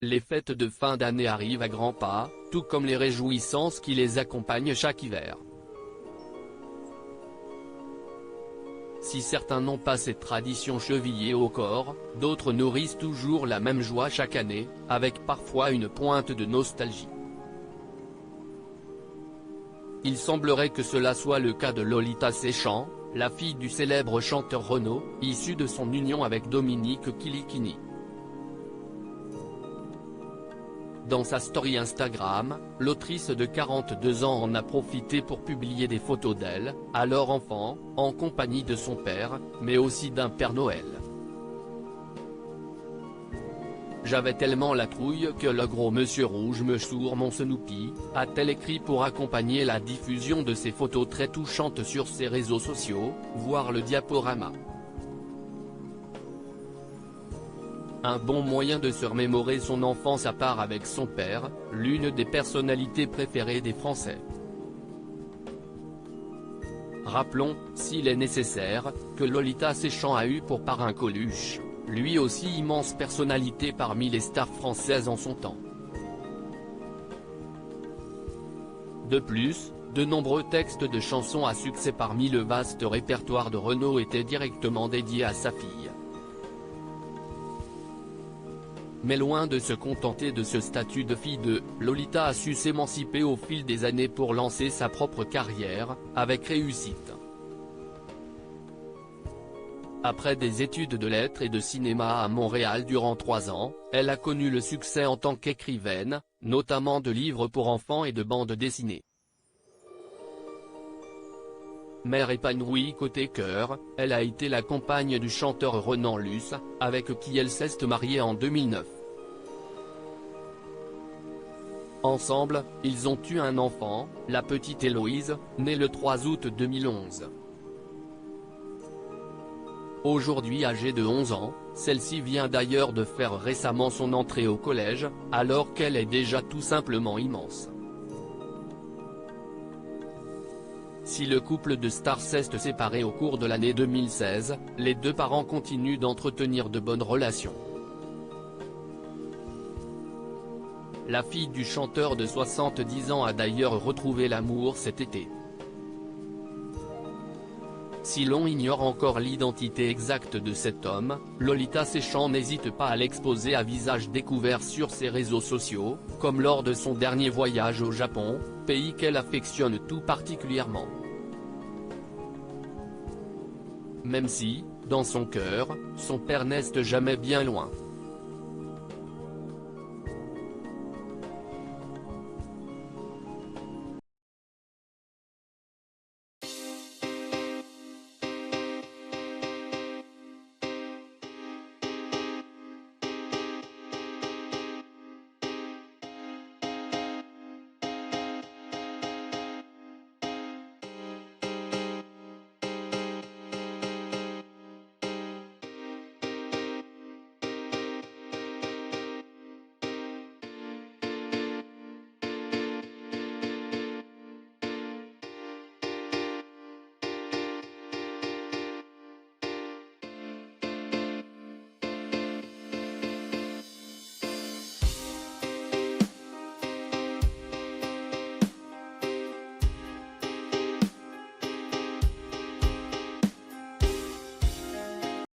Les fêtes de fin d'année arrivent à grands pas, tout comme les réjouissances qui les accompagnent chaque hiver. Si certains n'ont pas cette tradition chevillée au corps, d'autres nourrissent toujours la même joie chaque année, avec parfois une pointe de nostalgie. Il semblerait que cela soit le cas de Lolita Séchant, la fille du célèbre chanteur Renaud, issue de son union avec Dominique Kilikini. Dans sa story Instagram, l'autrice de 42 ans en a profité pour publier des photos d'elle, alors enfant, en compagnie de son père, mais aussi d'un Père Noël. J'avais tellement la trouille que le gros monsieur rouge me sourd mon Snoopy, a-t-elle écrit pour accompagner la diffusion de ces photos très touchantes sur ses réseaux sociaux, voir le diaporama. Un bon moyen de se remémorer son enfance à part avec son père, l'une des personnalités préférées des Français. Rappelons, s'il est nécessaire, que Lolita Séchant a eu pour parrain Coluche, lui aussi immense personnalité parmi les stars françaises en son temps. De plus, de nombreux textes de chansons à succès parmi le vaste répertoire de Renaud étaient directement dédiés à sa fille. Mais loin de se contenter de ce statut de fille de, Lolita a su s'émanciper au fil des années pour lancer sa propre carrière, avec réussite. Après des études de lettres et de cinéma à Montréal durant 3 ans, elle a connu le succès en tant qu'écrivaine, notamment de livres pour enfants et de bandes dessinées. Mère épanouie côté cœur, elle a été la compagne du chanteur Renan Luce, avec qui elle s'est mariée en 2009. Ensemble, ils ont eu un enfant, la petite Héloïse, née le 3 août 2011. Aujourd'hui âgée de 11 ans, celle-ci vient d'ailleurs de faire récemment son entrée au collège, alors qu'elle est déjà tout simplement immense. Si le couple de stars s'est séparé au cours de l'année 2016, les deux parents continuent d'entretenir de bonnes relations. La fille du chanteur de 70 ans a d'ailleurs retrouvé l'amour cet été. Si l'on ignore encore l'identité exacte de cet homme, Lolita Séchant n'hésite pas à l'exposer à visage découvert sur ses réseaux sociaux, comme lors de son dernier voyage au Japon, pays qu'elle affectionne tout particulièrement. Même si, dans son cœur, son père n'est jamais bien loin.